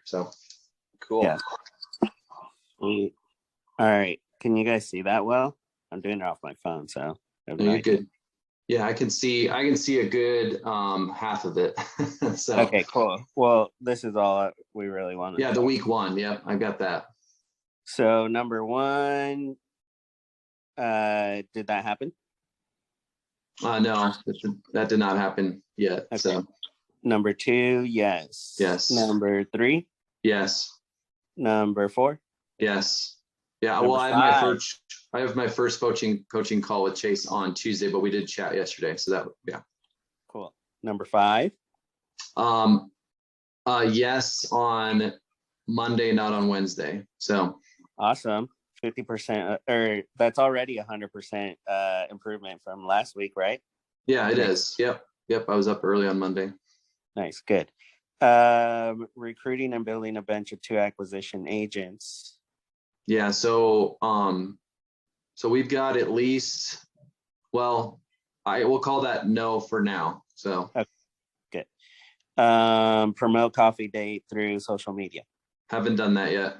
So Cool. Yeah. Sweet. All right. Can you guys see that well? I'm doing it off my phone, so you're good. Yeah, I can see a good half of it. So okay, cool. Well, this is all we really want to yeah, the week one. Yep, I got that. So number one, did that happen? No, that did not happen yet. Okay. So number two, yes. Yes. Number three? Yes. Number four? Yes. Yeah. Number well, five. I have my first coaching call with Chase on Tuesday, but we did chat yesterday. So that, yeah. Cool. Number five? Yes, on Monday, not on Wednesday. So awesome. 50%, or that's already 100% improvement from last week, right? Yeah, it is. Yep. I was up early on Monday. Nice. Good. Recruiting and building a bench of 2 acquisition agents. Yeah. So we've got at least, well, I will call that no for now. So okay. Good. Promote coffee date through social media. Haven't done that yet.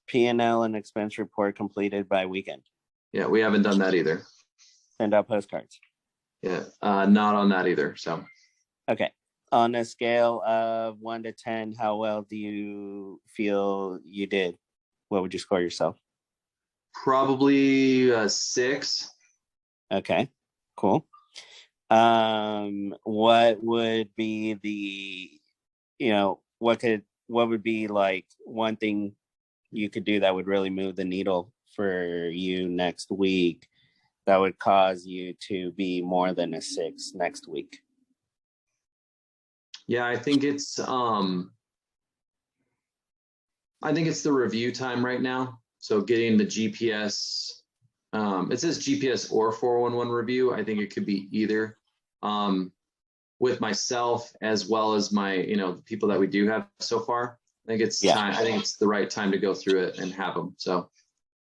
P&L and expense report completed by weekend. Yeah, we haven't done that either. Send out postcards. Yeah, not on that either. So okay. On a scale of 1 to 10, how well do you feel you did? What would you score yourself? Probably 6. Okay, cool. What would be what would be like one thing you could do that would really move the needle for you next week that would cause you to be more than a 6 next week? Yeah, I think it's the review time right now. So getting the GPS, it says GPS or 411 review. I think it could be either, with myself as well as my, the people that we do have so far. I think it's time. I think it's the right time to go through it and have them. So,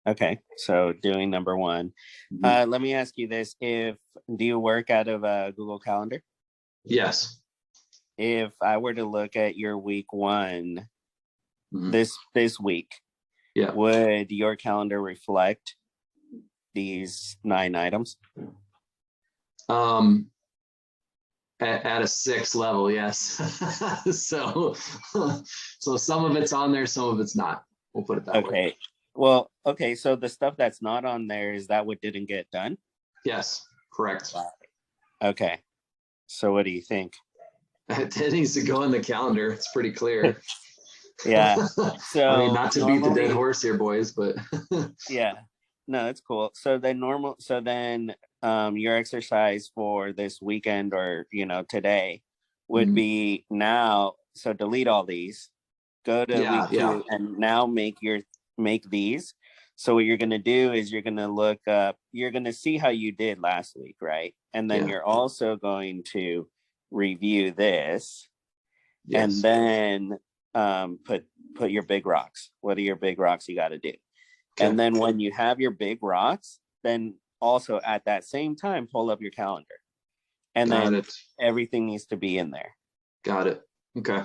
okay. So doing number 1. Mm-hmm. Let me ask you this: do you work out of a Google Calendar? Yes. If I were to look at your week 1, mm-hmm. this week, yeah, would your calendar reflect these 9 items? At a 6 level, yes. so some of it's on there, some of it's not. We'll put it that way. Okay. Well, okay. So the stuff that's not on there, is that what didn't get done? Yes, correct. Okay. So what do you think? It needs to go in the calendar. It's pretty clear. Yeah. So I mean, not to beat the dead horse here, boys, but yeah. No, it's cool. So then your exercise for this weekend or, today would mm-hmm. be now. So delete all these, go to week 2 and now make these. So what you're going to do is you're going to look up, you're going to see how you did last week. Right. And then you're also going to review this and then put your big rocks. What are your big rocks you got to do? Okay. And then when you have your big rocks, then also at that same time, pull up your calendar. And then everything needs to be in there. Got it. Okay.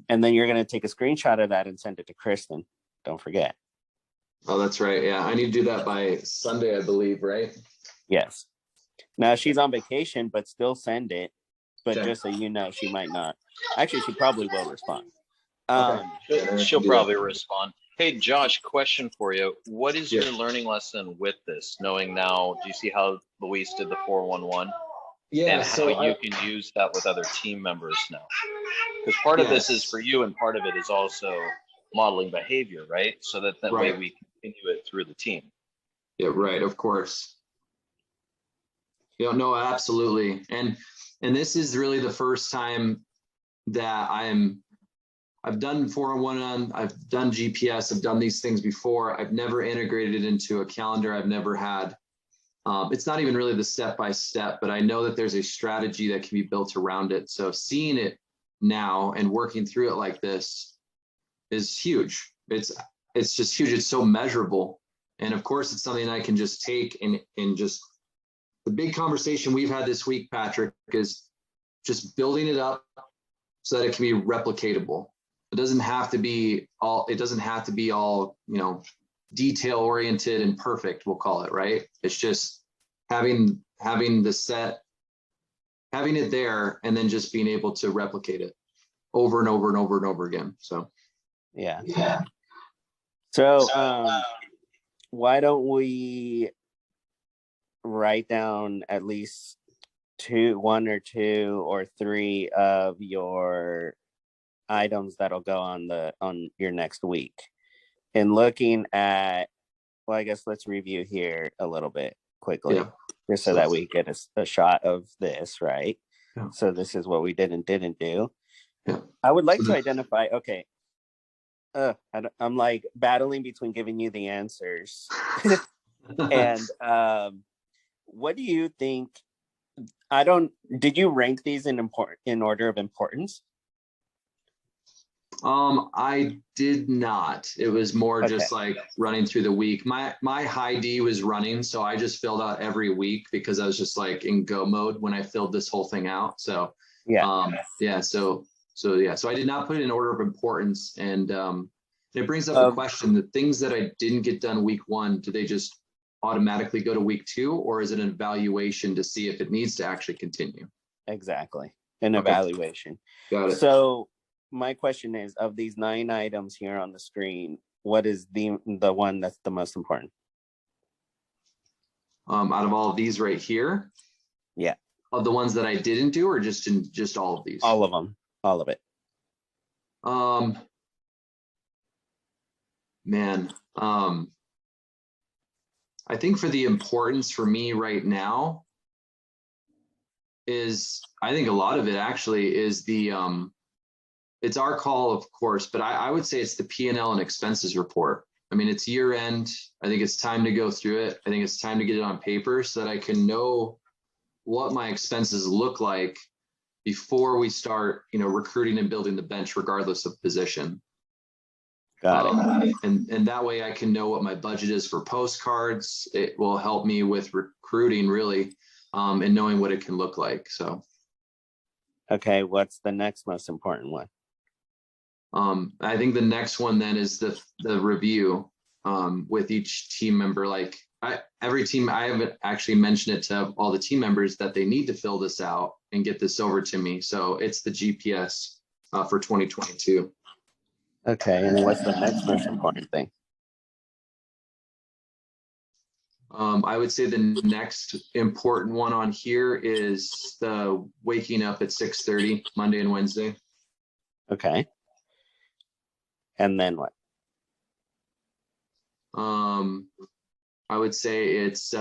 And then you're going to take a screenshot of that and send it to Kristen. Don't forget. Oh, that's right. Yeah. I need to do that by Sunday, I believe, right? Yes. Now she's on vacation, but still send it. But just so you know, she might not. Actually, she probably will respond. She'll probably respond. Hey, Josh, question for you. What is your learning lesson with this? Knowing now, do you see how Luis did the 411? Yeah. And how you can use that with other team members now? Because part of this is for you and part of it is also modeling behavior, right? So that way we continue it through the team. Yeah, right. Of course. No, absolutely. And this is really the first time that I've done 411, I've done GPS, I've done these things before. I've never integrated it into a calendar. I've never had, it's not even really the step-by-step, but I know that there's a strategy that can be built around it. So seeing it now and working through it like this is huge. It's just huge. It's so measurable. And of course, it's something I can just take and just, the big conversation we've had this week, Patrick, is just building it up so that it can be replicatable. It doesn't have to be all, detail oriented and perfect, we'll call it, right? It's just having the set, having it there, and then just being able to replicate it over and over and over and over again. So yeah. So why don't we write down at least one or two or three of your items that'll go on your next week, and looking at, well, I guess let's review here a little bit quickly, just so that we get a shot of this, right? Yeah. So this is what we did and didn't do. Yeah. I would like to identify, okay, I'm like battling between giving you the answers. And what do you think? Did you rank these in order of importance? I did not. It was more just like running through the week. My high D was running, so I just filled out every week because I was just like in go mode when I filled this whole thing out. So so I did not put it in order of importance. And it brings up the question: the things that I didn't get done week 1, do they just automatically go to week 2, or is it an evaluation to see if it needs to actually continue? Exactly, an evaluation. Got it. So my question is, of these 9 items here on the screen, what is the one that's the most important? Out of all of these right here? Yeah. Of the ones that I didn't do, or just all of these? All of them. All of it. Man, I think for the importance for me right now is, I think a lot of it actually is the it's our call, of course, but I would say it's the P&L and expenses report. I mean, it's year end. I think it's time to go through it. I think it's time to get it on paper so that I can know what my expenses look like before we start, recruiting and building the bench, regardless of position. Got it. And that way I can know what my budget is for postcards. It will help me with recruiting, really, and knowing what it can look like. So. Okay, what's the next most important one? I think the next one then is the review with each team member. Like every team, I haven't actually mentioned it to all the team members that they need to fill this out and get this over to me. So it's the GPS for 2022. Okay, and what's the next most important thing? I would say the next important one on here is the waking up at 6:30 Monday and Wednesday. Okay. And then what? I would say it's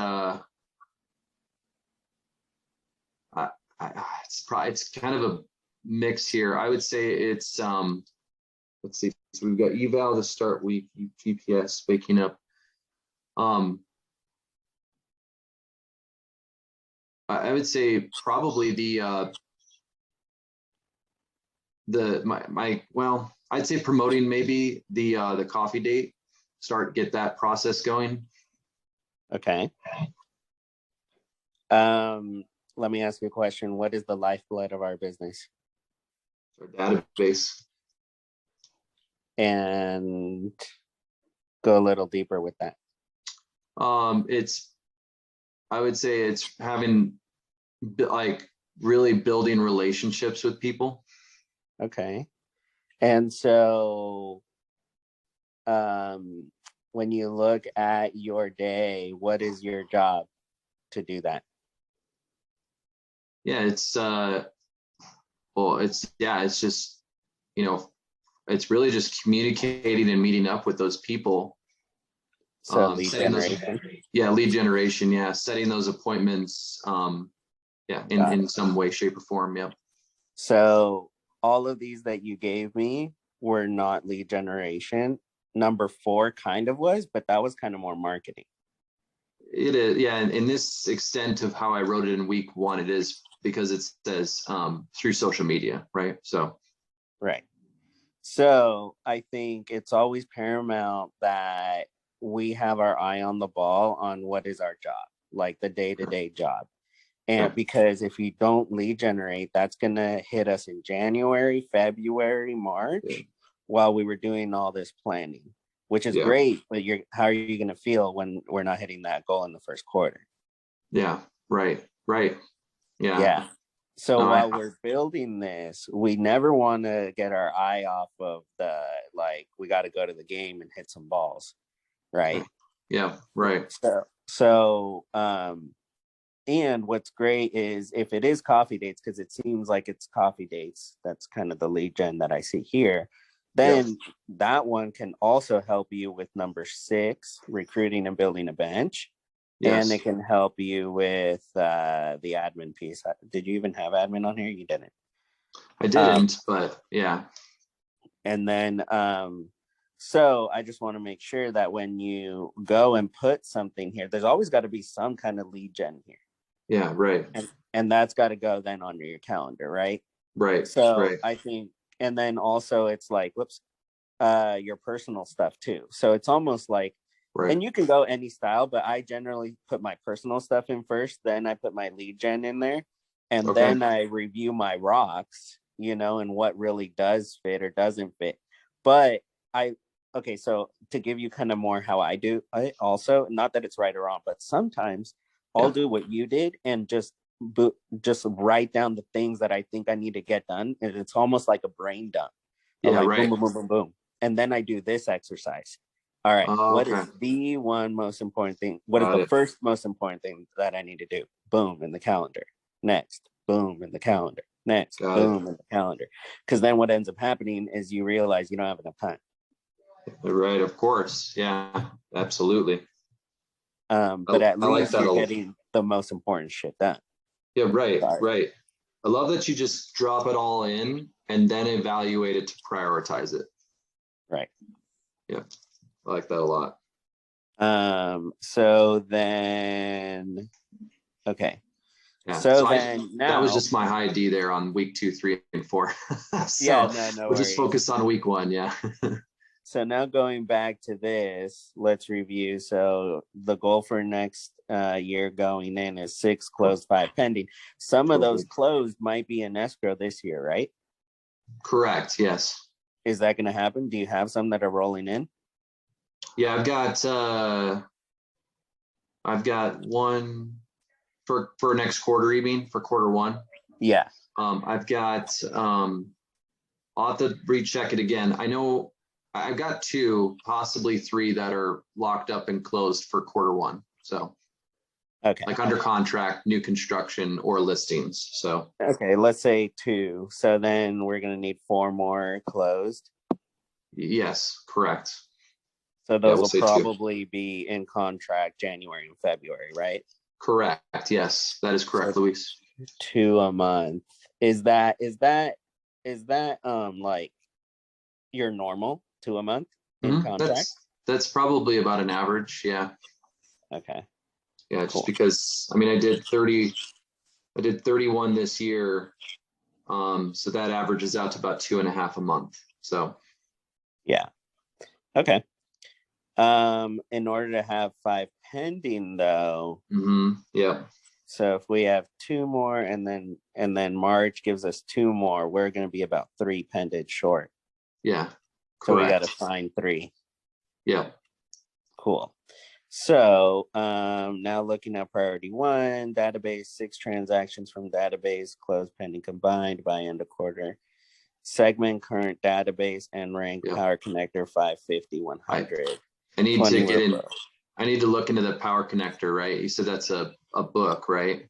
it's kind of a mix here. I would say it's let's see. So we've got eval to start week, GPS, waking up. I would say probably I'd say promoting maybe the coffee date, get that process going. Okay. Let me ask you a question. What is the lifeblood of our business? Our database. And go a little deeper with that. I would say it's having really building relationships with people. Okay. And so when you look at your day, what is your job to do that? Yeah, it's just, it's really just communicating and meeting up with those people. So lead generation. Lead generation. Yeah. Setting those appointments. In some way, shape, or form. Yep. So all of these that you gave me were not lead generation. Number 4 kind of was, but that was kind of more marketing. It is. Yeah. And in this extent of how I wrote it in week 1, it is because it says through social media. Right. So. Right. So I think it's always paramount that we have our eye on the ball on what is our job, like the day-to-day job. And because if you don't lead generate, that's going to hit us in January, February, March, while we were doing all this planning, which is great. But how are you going to feel when we're not hitting that goal in the first quarter? Yeah. Right. Yeah. So while we're building this, we never want to get our eye off of the, like, we got to go to the game and hit some balls. Right. Yeah. Right. So, and what's great is if it is coffee dates, because it seems like it's coffee dates, that's kind of the lead gen that I see here, then that one can also help you with number 6, recruiting and building a bench. Yes. And it can help you with the admin piece. Did you even have admin on here? You didn't. I didn't, but yeah. And then, so I just want to make sure that when you go and put something here, there's always got to be some kind of lead gen here. Yeah, right. And that's got to go then on your calendar, right? Right. So I think, and then also it's like, your personal stuff too. So it's almost like, and you can go any style, but I generally put my personal stuff in first, then I put my lead gen in there, and then I review my rocks, and what really does fit or doesn't fit. But so to give you kind of more how I do, I also, not that it's right or wrong, but sometimes I'll do what you did and just write down the things that I think I need to get done, and it's almost like a brain dump. Yeah, boom, boom, boom, boom, boom, and then I do this exercise. All right. What is the one most important thing? What is the first most important thing that I need to do? Boom, in the calendar. Next, boom, in the calendar. Next, boom, in the calendar. Because then what ends up happening is you realize you don't have enough time. Right, of course. Yeah, absolutely. But at least you're getting the most important shit done. Yeah, right. I love that you just drop it all in and then evaluate it to prioritize it. Right. Yeah. I like that a lot. So then, okay. Yeah. So then now that was just my high D there on week 2, 3, and 4. No we'll just focus on week 1. Yeah. So now going back to this, let's review. So the goal for next year going in is 6 closed, 5 pending. Some of those closed might be in escrow this year, right? Correct. Yes. Is that going to happen? Do you have some that are rolling in? Yeah, I've got one for next quarter, you mean, for quarter 1? Yeah. I've got I'll have to recheck it again. I know I've got 2, possibly 3 that are locked up and closed for quarter 1. So like under contract, new construction, or listings. So let's say 2. So then we're going to need 4 more closed. Yes, correct. So those will probably be in contract January and February, right? Correct. Yes, that is correct, so Luis. 2 a month. Is that like your normal 2 a month in contract? That's probably about an average. Yeah. Okay. Yeah, just because I did 31 this year. So that averages out to about 2.5 a month. So yeah. Okay. In order to have 5 pending though. Yeah. So if we have 2 more and then March gives us 2 more, we're going to be about 3 pended short. Yeah. Correct. So we got to find 3. Yeah. Cool. So now looking at priority 1, database, 6 transactions from database, closed pending combined by end of quarter. Segment current database and rank power connector 550, 100. I need to get in. I need to look into the power connector, right? You said that's a book, right?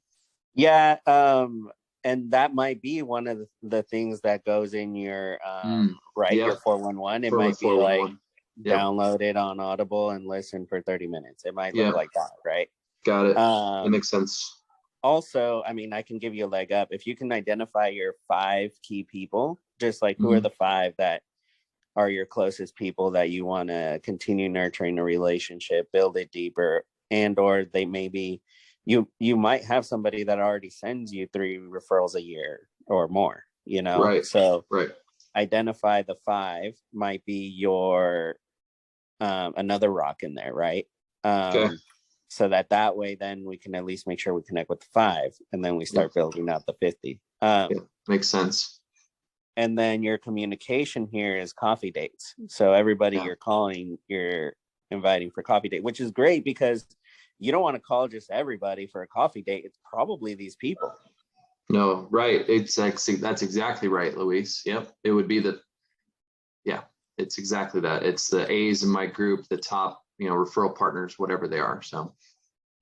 Yeah. And that might be one of the things that goes in your your 411. It might be like download it on Audible and listen for 30 minutes. It might look like that, right? Got it. That makes sense. Also, I can give you a leg up. If you can identify your 5 key people, just like who are the 5 that are your closest people that you want to continue nurturing a relationship, build it deeper, and or they maybe you might have somebody that already sends you 3 referrals a year or more, Right. So identify the 5 might be your another rock in there, right? So that way then we can at least make sure we connect with the 5 and then we start building out the 50. Makes sense. And then your communication here is coffee dates. So everybody you're calling, you're inviting for coffee date, which is great because you don't want to call just everybody for a coffee date. It's probably these people. No, right. That's exactly right, Luis. Yep. It would be it's exactly that. It's the A's in my group, the top, referral partners, whatever they are. So.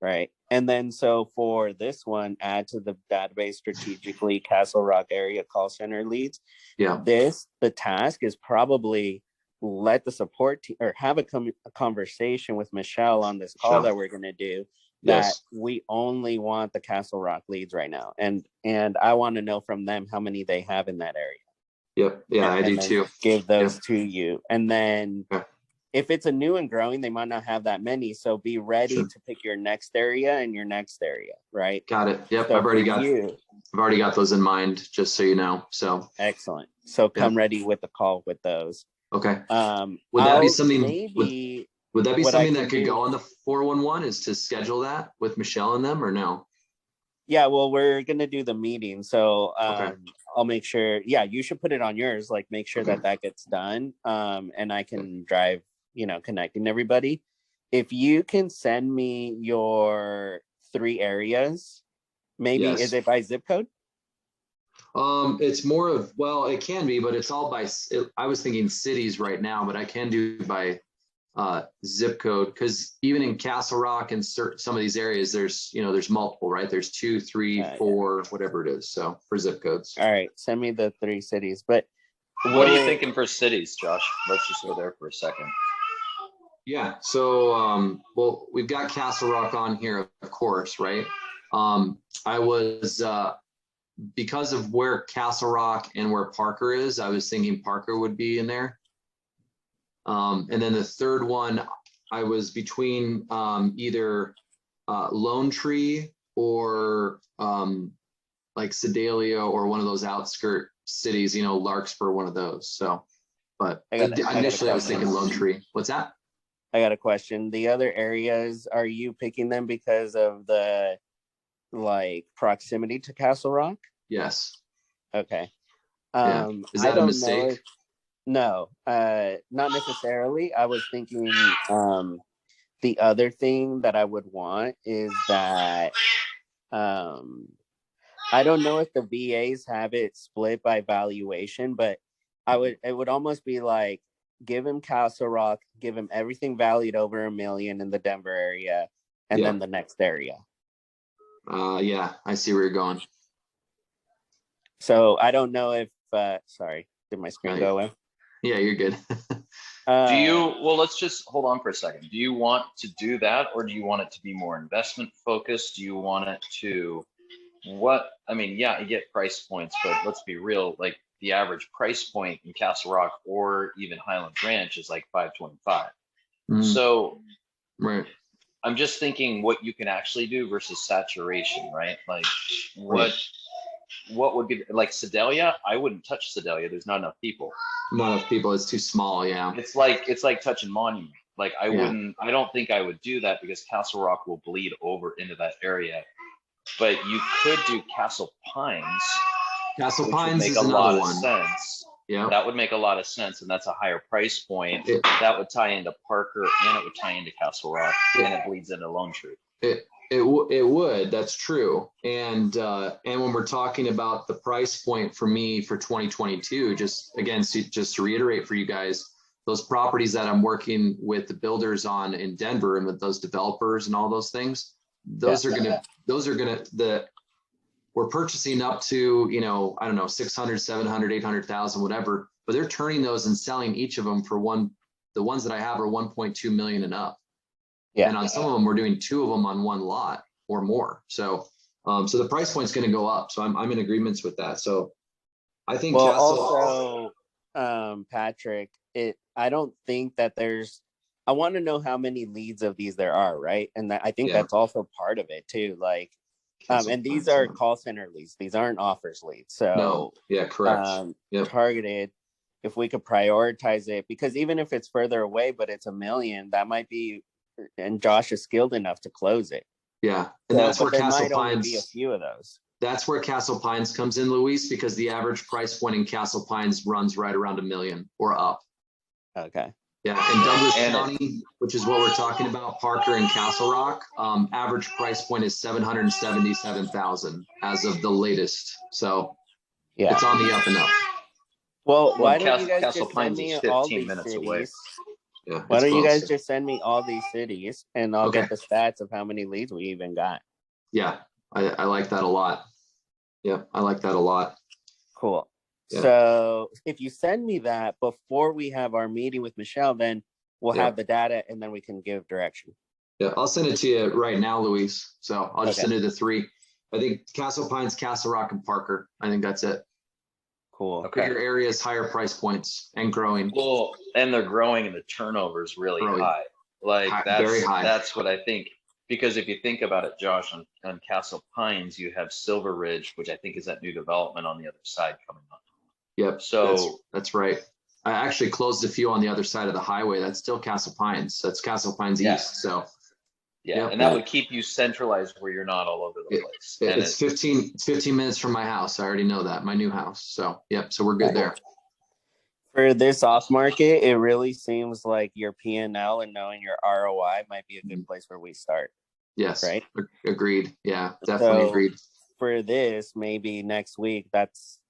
Right. And then so for this one, add to the database strategically Castle Rock area call center leads. Yeah. The task is probably let the support team or have a conversation with Michelle on this call that we're going to do that we only want the Castle Rock leads right now. And I want to know from them how many they have in that area. Yep. Yeah, I do too. Give those to you. And then if it's a new and growing, they might not have that many. So be ready to pick your next area and your next area. Right. Got it. Yep. So I've already got those in mind, just so you know. So excellent. So come ready with the call with those. Okay. Would that be something would that be something that could go on the 411 is to schedule that with Michelle and them or no? Yeah, well, we're going to do the meeting. So I'll make sure. Yeah, you should put it on yours. Like make sure that gets done. And I can drive, connecting everybody. If you can send me your 3 areas, maybe is it by zip code? It's more of, it can be, but it's all I was thinking cities right now, but I can do by zip code, because even in Castle Rock and some of these areas, there's multiple, right? There's 2, 3, 4, whatever it is. So for zip codes. All right, send me the 3 cities. But what are you thinking for cities, Josh? Let's just go there for a second. Yeah. So, we've got Castle Rock on here, of course, right? I was because of where Castle Rock and where Parker is, I was thinking Parker would be in there. And then the third one, I was between either Lone Tree or like Sedalia or one of those outskirt cities, Larkspur, one of those. So, but initially I was thinking Lone Tree. What's that? I got a question. The other areas, are you picking them because of the proximity to Castle Rock? Yes. Okay. Is that a mistake? No, not necessarily. I was thinking the other thing that I would want is that I don't know if the VAs have it split by valuation, but it would almost be like give him Castle Rock, give him everything valued over $1 million in the Denver area, and then the next area. Yeah, I see where you're going. So I don't know if sorry, did my screen go away? Yeah, you're good. Let's just hold on for a second. Do you want to do that, or do you want it to be more investment focused? Do you want it to you get price points, but let's be real, like the average price point in Castle Rock or even Highland Ranch is like $525. So right. I'm just thinking what you can actually do versus saturation, right? Like what would be like Sedalia? I wouldn't touch Sedalia. There's not enough people. Not enough people. It's too small. Yeah. It's like touching Monument. Like I don't think I would do that because Castle Rock will bleed over into that area. But you could do Castle Pines. Castle Pines would make is a lot another of one. sense. Yeah. That would make a lot of sense, and that's a higher price point. That would tie into Parker, and it would tie into Castle Rock, and it bleeds into Lone Tree. It would. That's true. And when we're talking about the price point for me for 2022, just to reiterate for you guys, those properties that I'm working with the builders on in Denver and with those developers and all those things, we're purchasing up to, I don't know, 600, 700, 800,000, whatever, but they're turning those and selling each of them for the ones that I have are 1.2 million and up. Yeah. And on some of them, we're doing 2 of them on one lot or more. So the price point's going to go up. So I'm in agreements with that. So I think Patrick, I don't think that I want to know how many leads of these there are, right? And I think that's also part of it too. Like, and these are call center leads. These aren't offers leads. So no, yeah, correct. Targeted. If we could prioritize it, because even if it's further away, but it's $1 million, that might be, and Josh is skilled enough to close it. Yeah, and that's where there Castle might only Pines be a few of those. That's where Castle Pines comes in, Luis, because the average price point in Castle Pines runs right around $1 million or up. Okay. Yeah, in Douglas And County, which is what we're talking about, Parker and Castle Rock, average price point is 777,000 as of the latest. So Yeah. it's on the up and up. Well, Well, why don't you guys Castle just send Pines is me all 15 these minutes away. cities? Yeah, Why it's don't you guys close. just send me all these cities and I'll Okay. get the stats of how many leads we even got. Yeah, I like that a lot. Yeah, I like that a lot. Cool. Yeah. So if you send me that before we have our meeting with Michelle, then we'll Yeah. have the data and then we can give direction. Yeah, I'll send it to you right now, Luis. So I'll just Okay. send you the three. I think Castle Pines, Castle Rock, and Parker. I think that's it. Cool. Okay. Bigger areas, higher price points, and growing. Well, and they're growing and the turnover is really Growing. high. Like Very high. that's what I think. Because if you think about it, Josh, on Castle Pines, you have Silver Ridge, which I think is that new development on the other side coming up. Yep. So that's right. I actually closed a few on the other side of the highway. That's still Castle Pines. That's Castle Pines Yeah. East. So yeah, Yep. and that would keep you centralized where you're not all over the place. And it's 15 minutes from my house. I already know that, my new house. So yep. So we're good there. For this off market, it really seems like your P&L and knowing your ROI might be a good place where we start. Yes. Right. Agreed. Yeah, definitely So agreed. for this, maybe next week, that's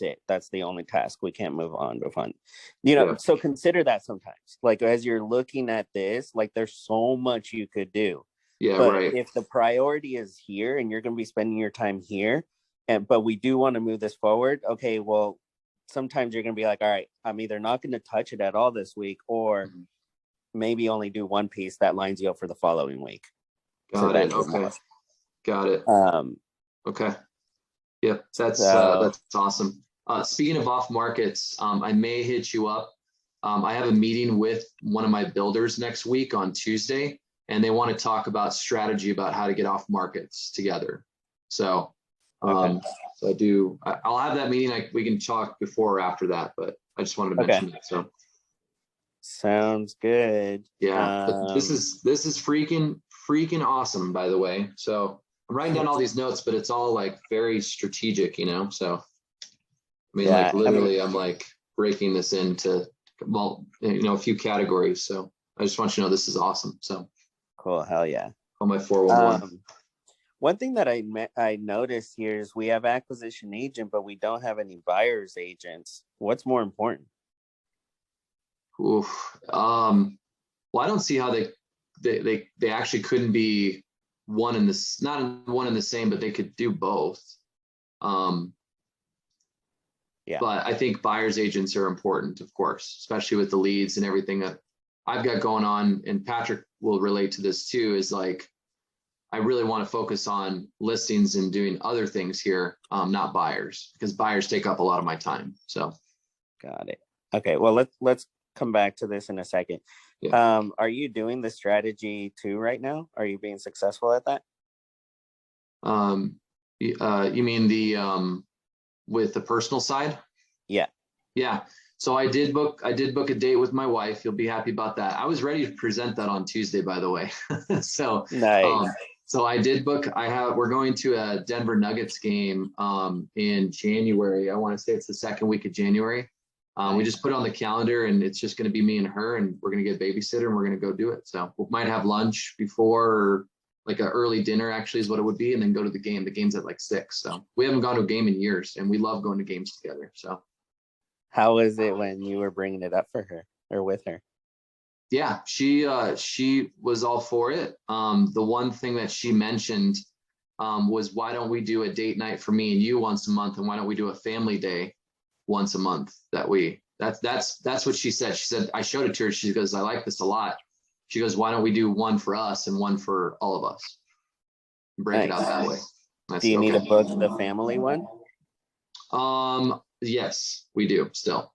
it. That's the only task. We can't move on to fun. Yeah. So consider that sometimes. Like as you're looking at this, like there's so much you could do. Yeah, But right. if the priority is here and you're going to be spending your time here, but we do want to move this forward, okay, well, sometimes you're going to be like, all right, I'm either not going to touch it at all this week or maybe only do one piece that lines you up for the following week. Got it. Okay. Got it. Okay. Yep. That's awesome. Speaking of off markets, I may hit you up. I have a meeting with one of my builders next week on Tuesday, and they want to talk about strategy about how to get off markets together. So, so I'll have that meeting. We can talk before or after that, but I just wanted to mention it. So sounds good. Yeah, but this is freaking awesome, by the way. So I'm writing down all these notes, but it's all like very strategic, So I mean, like literally, I'm like breaking this into a few categories. So I just want you to know this is awesome. So cool, hell yeah. On my 411. One thing that I noticed here is we have acquisition agent, but we don't have any buyers agents. What's more important? Oof. Well, I don't see how they actually couldn't be not one and the same, but they could do both. Yeah. But I think buyers agents are important, of course, especially with the leads and everything that I've got going on. And Patrick will relate to this too, is like, I really want to focus on listings and doing other things here, not buyers, because buyers take up a lot of my time. So. Got it. Okay. Well, let's come back to this in a second. Yeah. Are you doing the strategy too right now? Are you being successful at that? You mean the with the personal side? Yeah. Yeah. So I did book a date with my wife. You'll be happy about that. I was ready to present that on Tuesday, by the way. So nice. So I did book. We're going to a Denver Nuggets game in January. I want to say it's the second week of January. We just put it on the calendar, and it's just going to be me and her, and we're going to get a babysitter, and we're going to go do it. So we might have lunch before, or like an early dinner actually is what it would be, and then go to the game. The game's at like 6. So we haven't gone to a game in years, and we love going to games together. So how is it when you were bringing it up for her or with her? Yeah, she was all for it. The one thing that she mentioned was, why don't we do a date night for me and you once a month, and why don't we do a family day once a month? That's what she said. She said, I showed it to her. She goes, I like this a lot. She goes, why don't we do one for us and one for all of us? Break it out that way. Do you need to book the family one? Yes, we do still.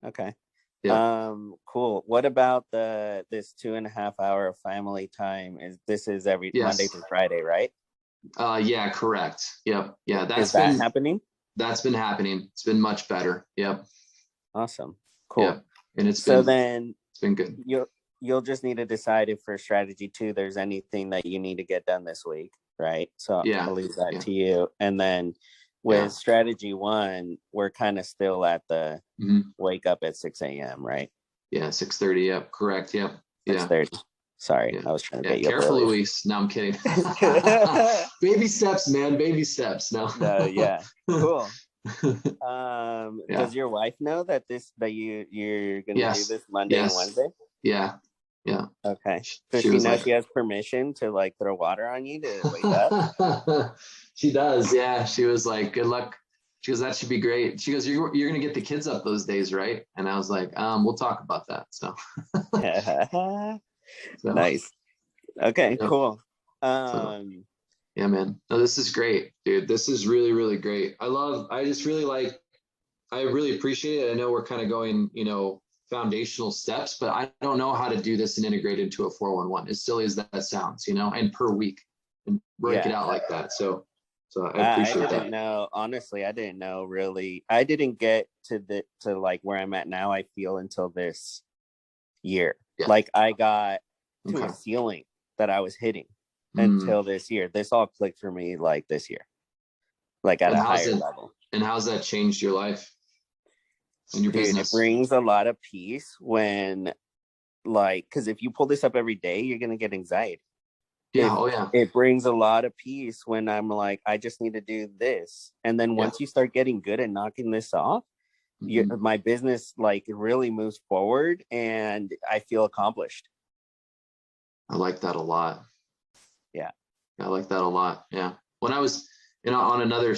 Okay. Yeah. Cool. What about this 2.5 hour family time? This is every Monday through Friday, right? Yeah, correct. Yep. Yeah. Is that happening? That's been happening. It's been much better. Yep. Awesome. Cool. Yep. And it's been good. You'll just need to decide if for strategy 2, there's anything that you need to get done this week. right? So Yeah. I'll leave that Yeah. to you. And then with Yeah. strategy 1, we're kind of still at the Mhm. wake up at 6 a.m., right? Yeah, 6:30. Yep, correct. Yep. Yeah. 6:30. Sorry, Yeah. I was trying to Yeah. get you up Careful, early. Luis. No, I'm kidding. Baby steps, man. Baby steps. No. No, yeah. Cool. Yeah. Does your wife know that you're gonna do Yes. this Monday and Yes. Wednesday? Yeah. Yeah. Okay. Does She she was know like, she has permission to like throw water on you to wake up? she does. Yeah. She was like, good luck. She goes, that should be great. She goes, you're going to get the kids up those days, right? And I was like, we'll talk about that. So, Nice. Okay, yep. cool. So, yeah, man. No, this is great, dude. This is really, really great. I really appreciate it. I know we're kind of going, foundational steps, but I don't know how to do this and integrate into a 411, as silly as that sounds, and per week and break it out like that. So I appreciate didn't that. know, honestly, I didn't know really. I didn't get to like where I'm at now, I feel, until this year. Yeah. Like I got to a ceiling that I was hitting until this year. This all clicked for me like this year, like at a higher level. And how's that changed your life and your business? It brings a lot of peace when, like, because if you pull this up every day, you're gonna get anxiety. Yeah. It brings a lot of peace when I'm like, I just need to do this. And then once you start getting good at knocking this off, my business like really moves forward and I feel accomplished. I like that a lot. Yeah. I like that a lot. Yeah. When I was, on another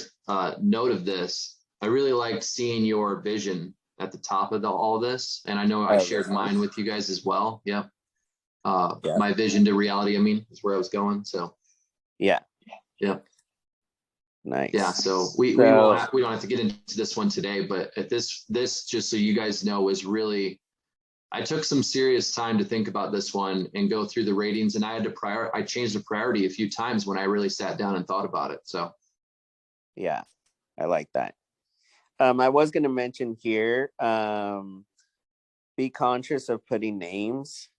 note of this, I really liked seeing your vision at the top of all of this. And I know I shared mine with you guys as well. Yep. My vision to reality, is where I was going. So yeah. Nice. Yeah. So we don't have to get into this one today, but at this just so you guys know was really, I took some serious time to think about this one and go through the ratings, and I had to I changed the priority a few times when I really sat down and thought about it. So yeah, I like that. I was going to mention here, be conscious of putting names.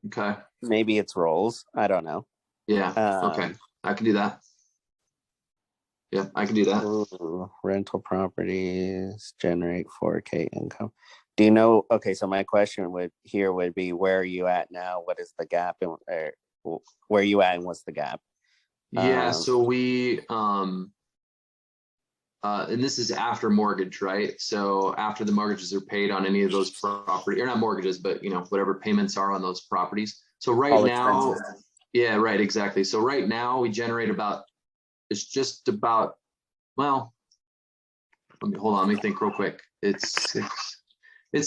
Okay. Maybe it's roles. I don't know. Yeah. Okay. I can do that. Yeah, I can do that. Ooh, rental properties generate 4K income. Do you know? Okay, so my question would be, where are you at now? What is the gap? And where are you at and what's the gap? Yeah, so we and this is after mortgage, right? So after the mortgages are paid on any of those property, or not mortgages, but whatever payments are on those properties. So right now, yeah, right, exactly. So right now we generate well, let me think real quick. It's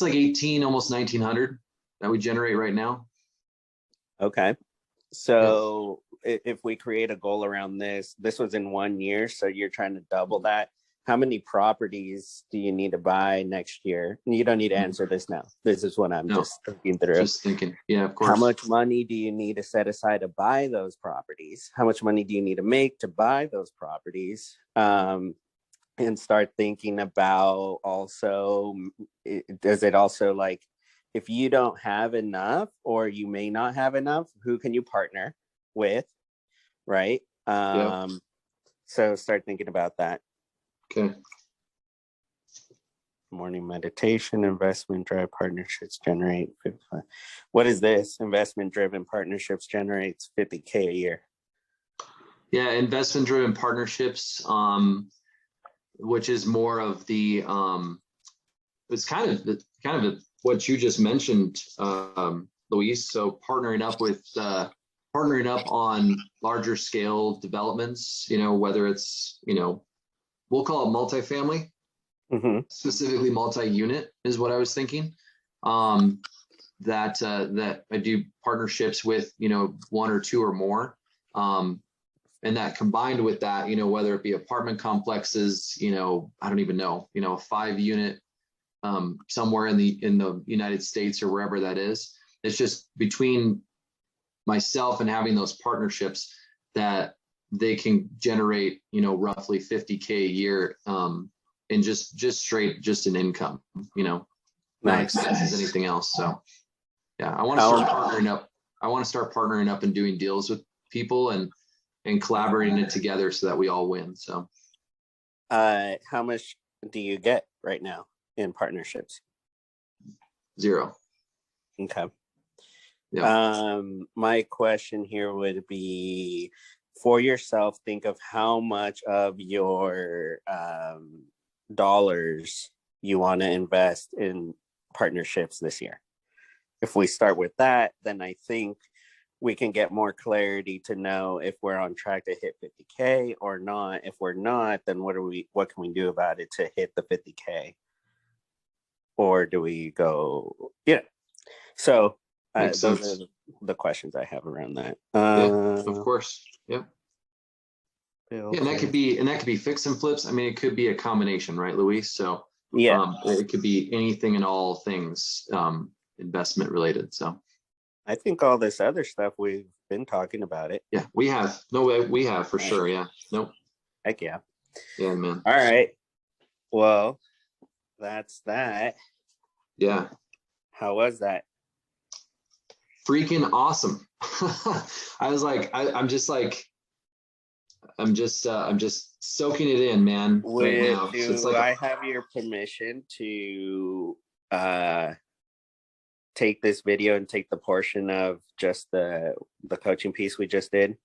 like 18, almost 1900 that we generate right now. Okay. So if we create a goal around this was in 1 year, so you're trying to double that. How many properties do you need to buy next year? And you don't need to answer this now. This is what I'm just thinking through. Just thinking. Yeah, of course. How much money do you need to set aside to buy those properties? How much money do you need to make to buy those properties? And start thinking about also, does it also, like, if you don't have enough or you may not have enough, who can you partner with, right? So start thinking about that. Okay. Morning meditation, investment driven partnerships generate 55. What is this? Investment driven partnerships generates 50K a year. Yeah, investment driven partnerships, which is more of the it's kind of what you just mentioned, Luis. So partnering up on larger scale developments, whether it's we'll call it multifamily, specifically multi-unit is what I was thinking. That I do partnerships with, one or two or more. And that combined with that, whether it be apartment complexes, I don't even know, a 5-unit somewhere in the United States or wherever that is. It's just between myself and having those partnerships that they can generate, roughly 50K a year in just straight, just an income, not expenses, anything else. So yeah, I want to start partnering up. I want to start partnering up and doing deals with people and and collaborating it together so that we all win. So, how much do you get right now in partnerships? 0. Okay. Yeah. My question here would be, for yourself, think of how much of your dollars you want to invest in partnerships this year. If we start with that, then I think we can get more clarity to know if we're on track to hit 50K or not. If we're not, then what can we do about it to hit the 50K? Or do we go, so those are the questions I have around that. Of course. Yeah. Okay. And that could be fix and flips. I mean, it could be a combination, right, Luis? So yeah, it could be anything and all things investment related. So I think all this other stuff, we've been talking about it. yeah, we have. No way, we have for sure. Yeah. Nope. Heck yeah. Yeah, man. All right. Well, that's that. Yeah. How was that? Freaking awesome. I was like, I'm just soaking it in, man. Right now. Do So I have your permission to take this video and take the portion of just the coaching piece we just did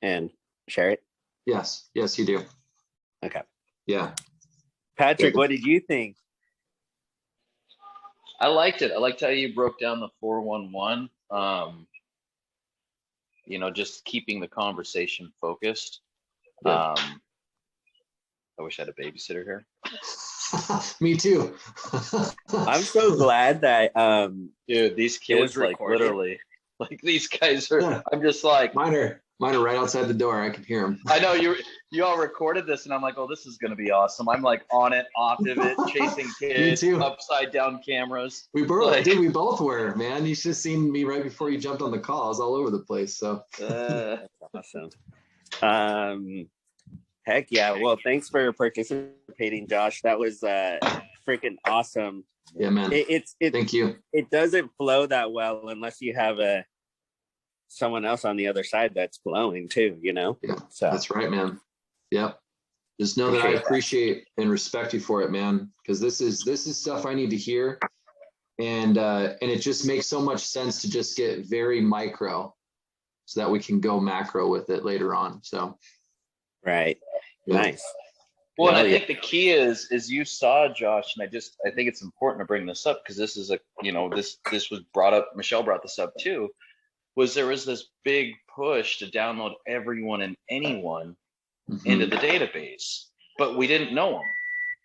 and share it? Yes, you do. Okay. Yeah. Patrick, what did you think? I liked it. I liked how you broke down the 411. Just keeping the conversation focused. Yeah. I wish I had a babysitter here. Me too. I'm so glad that dude, these kids literally these guys are. Yeah. I'm just like, mine are right outside the door. I can hear them. I know you all recorded this, and I'm like, oh, this is gonna be awesome. I'm like on it, off of it, chasing kids, upside down cameras. We both were, man. You should have seen me right before you jumped on the call. I was all over the place. So that's awesome. Heck yeah. Well, thanks for participating, Josh. That was freaking awesome. Yeah, man. Thank you. It doesn't flow that well unless you have someone else on the other side that's flowing too, Yeah, so that's right, man. Yep. Just know that I appreciate and respect you for it, man, because this is stuff I need to hear, and it just makes so much sense to just get very micro so that we can go macro with it later on. So right. Yeah. Nice. Well, and I think the key is you saw, Josh, and I think it's important to bring this up because this is this was brought up. Michelle brought this up too. There was this big push to download everyone and anyone into the database, but we didn't know them.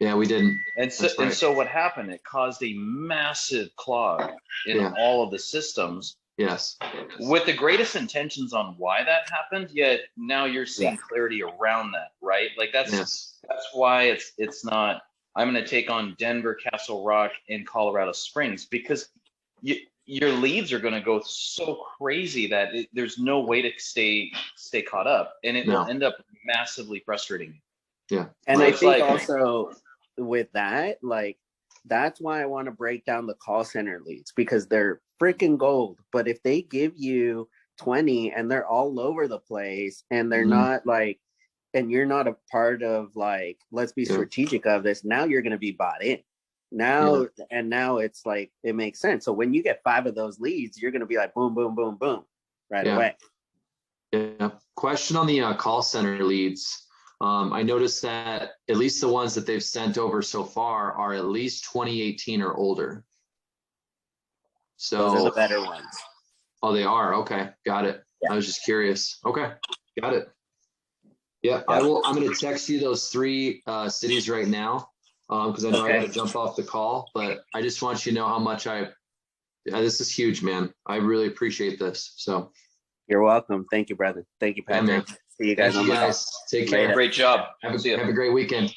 Yeah, we didn't. And so what happened? It caused a massive clog in all of the systems. Yes. With the greatest intentions on why that happened, yet now you're seeing clarity around that, right? Like that's why it's not. I'm going to take on Denver, Castle Rock, and Colorado Springs because your leads are going to go so crazy that there's no way to stay caught up, and it will end up massively frustrating. Yeah, and I think also with that, that's why I want to break down the call center leads because they're freaking gold. But if they give you 20 and they're all over the place and they're not and you're not a part of let's be strategic of this, now you're going to be bought in. Now it's it makes sense. So when you get 5 of those leads, you're going to be like boom, boom, boom, boom right away. Yeah. Question on the call center leads. I noticed that at least the ones that they've sent over so far are at least 2018 or older. So those are the better ones. Oh, they are. Okay. Got it. Yeah. I was just curious. Okay. Got it. Yeah. I'm going to text you those 3 cities right now. Because I know I got to jump off the call, but I just want you to know how much this is huge, man. I really appreciate this. So you're welcome. Thank you, brother. Thank you, Patrick. See you guys on the call. Take care. Great job. Have a great weekend.